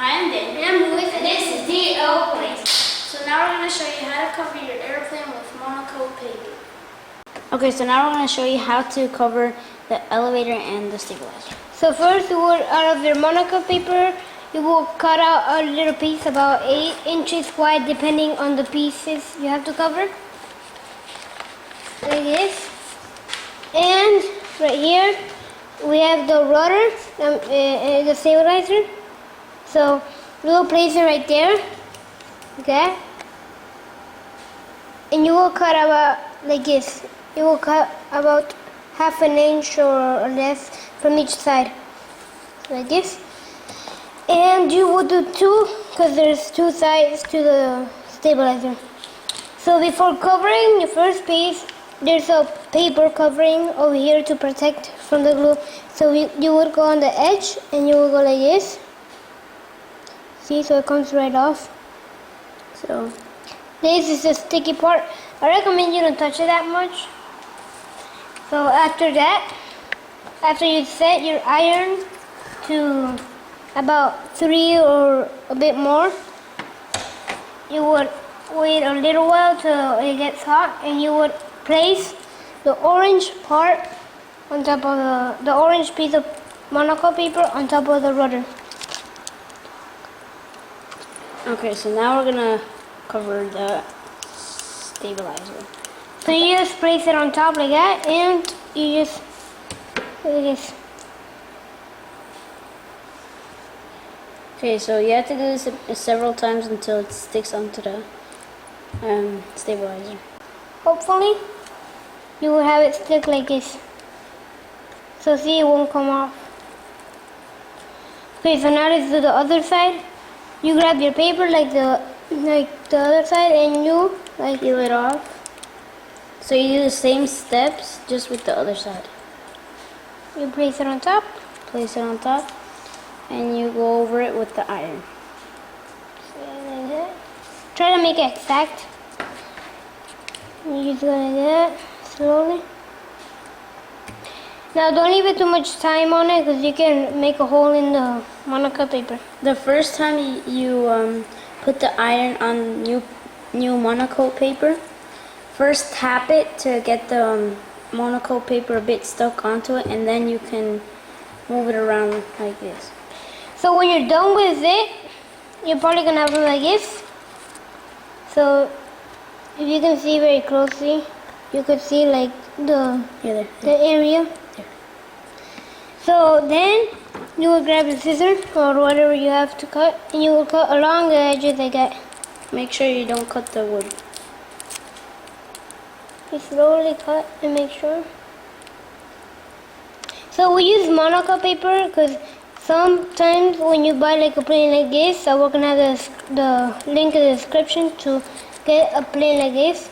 Hi, I'm Dan. And I'm Louis, and this is DLPlanes. So now we're going to show you how to cover your airplane with Monokote paper. Okay, so now we're going to show you how to cover the elevator and the stabilizer. So first, you would, out of your Monokote paper, you will cut out a little piece about 8 inches wide, depending on the pieces you have to cover. Like this. And right here, we have the rudder, the stabilizer. So we will place it right there, okay? And you will cut about like this. You will cut about half an inch or less from each side, like this. And you will do 2, because there's 2 sides to the stabilizer. So before covering your first piece, there's a paper covering over here to protect from the glue. So you would go on the edge and you will go like this. See, so it comes right off. So this is the sticky part. I recommend you don't touch it that much. So after that, after you set your iron to about 3 or a bit more, you would wait a little while till it gets hot, and you would place the orange part on top of the orange piece of Monokote paper on top of the rudder. Okay, so now we're going to cover the stabilizer. So you just place it on top like that, and you just like this. Okay, so you have to do this several times until it sticks onto the stabilizer. Hopefully, you will have it stick like this. So see, it won't come off. Okay, so now let's do the other side. You grab your paper like the other side, and you peel it off. So you do the same steps, just with the other side. You place it on top. Place it on top, and you go over it with the iron. Try to make it exact. You just go like that, slowly. Now don't leave it too much time on it, because you can make a hole in the Monokote paper. The first time you put the iron on new Monokote paper, first tap it to get the Monokote paper a bit stuck onto it, and then you can move it around like this. So when you're done with it, you're probably gonna have it like this. So if you can see very closely, you could see like the area. There. So then you will grab the scissors or whatever you have to cut, and you will cut along the edges like that. Make sure you don't cut the wood. You slowly cut and make sure. So we use Monokote paper because sometimes when you buy like a plane like this, we're gonna have the link in the description to get a plane like this.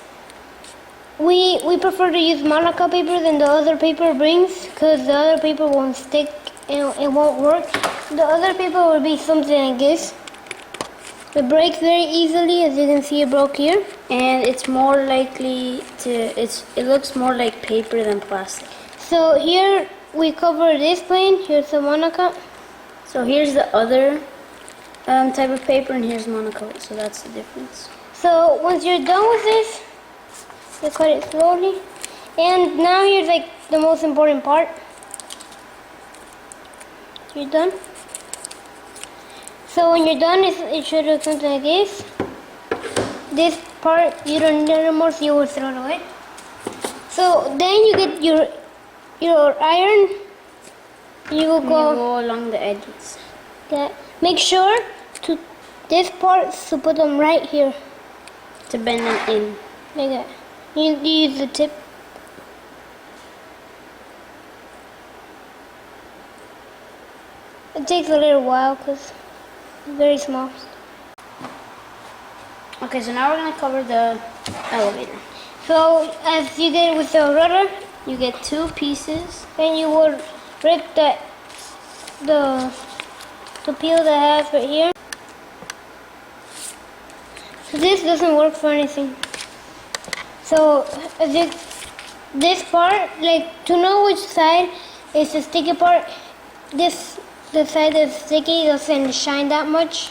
We prefer to use Monokote paper than the other paper brings, because the other paper won't stick and it won't work. The other paper will be something like this. It breaks very easily, as you can see it broke here. And it's more likely to, it looks more like paper than plastic. So here we cover this plane, here's the Monokote. So here's the other type of paper, and here's Monokote, so that's the difference. So once you're done with this, you cut it slowly. And now here's like the most important part. You're done. So when you're done, it should look something like this. This part you don't need anymore, so you will throw it away. So then you get your iron. You will go along the edges. Yeah. Make sure to this part to put them right here. To bend them in. Like that. You use the tip. It takes a little while because it's very small. Okay, so now we're going to cover the elevator. So as you did with the rudder, you get 2 pieces. Then you would rip the peel that has right here. So this doesn't work for anything. So this part, like to know which side is the sticky part, this the side that's sticky doesn't shine that much.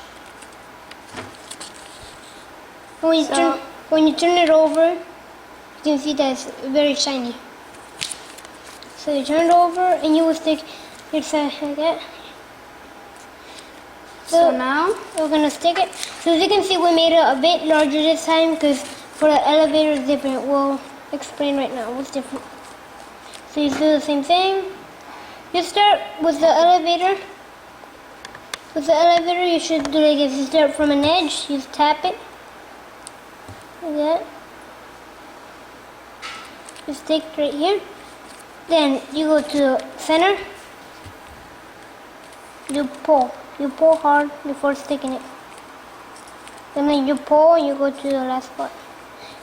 When you turn it over, you can see that it's very shiny. So you turn it over and you will stick your side like that. So now we're gonna stick it. So as you can see, we made it a bit larger this time because for the elevator is different. We'll explain right now what's different. So you do the same thing. You start with the elevator. With the elevator, you should do like this. You start from an edge. You tap it like that. You stick right here. Then you go to the center. You pull. You pull hard before sticking it. And then you pull and you go to the last part.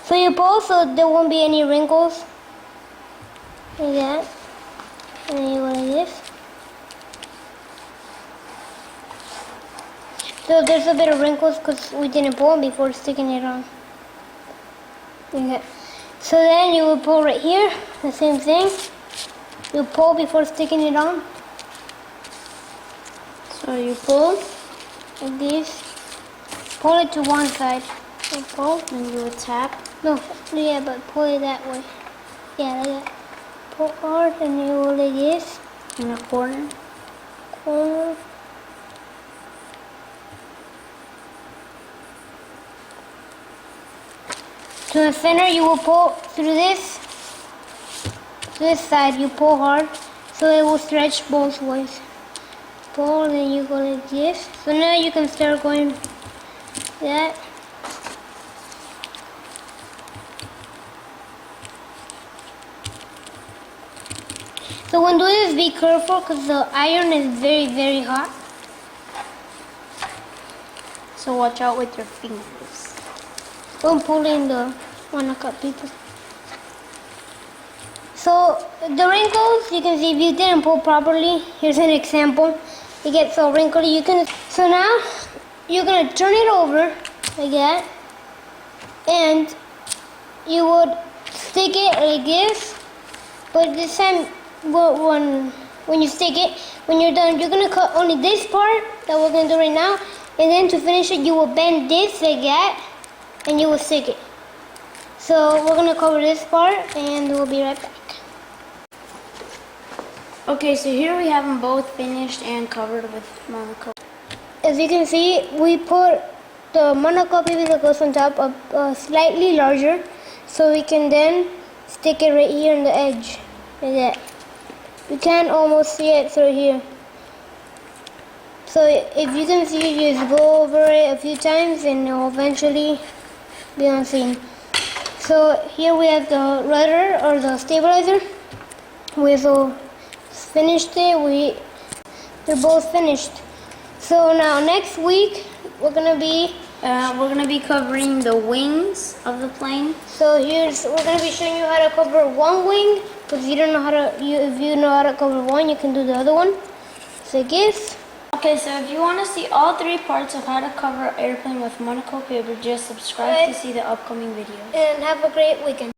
So you pull so there won't be any wrinkles. Like that. And then you go like this. So there's a bit of wrinkles because we didn't pull before sticking it on. Like that. So then you will pull right here. The same thing. You pull before sticking it on. So you pull Like this. Pull it to one side. And pull. and you would tap. No, yeah, but pull it that way. Yeah, like that. Pull hard and you go like this. In the corner. Corner. To the center, you will pull through this. To this side, you pull hard, so it will stretch both ways. Pull, then you go like this. So now you can start going that. So when doing this, be careful because the iron is very, very hot. So watch out with your fingers. When pulling the Monokote paper. So the wrinkles, you can see if you didn't pull properly. Here's an example. It gets all wrinkly. So now you're gonna turn it over like that, and you would stick it like this. But this time, when you stick it, when you're done, you're gonna cut only this part that we're gonna do right now, and then to finish it, you will bend this like that, and you will stick it. So we're gonna cover this part, and we'll be right back. Okay, so here we have them both finished and covered with Monokote. As you can see, we put the Monokote paper that goes on top of slightly larger, so we can then stick it right here on the edge, like that. You can almost see it through here. So if you can see, you just go over it a few times and it will eventually be unseen. So here we have the rudder or the stabilizer. We also finished it. They're both finished. So now next week we're gonna be covering the wings of the plane. So we're gonna be showing you how to cover one wing, because you don't know if you know how to cover one, you can do the other one. So I guess. Okay, so if you want to see all three parts of how to cover an airplane with Monokote paper, just subscribe to see the upcoming videos. And have a great weekend.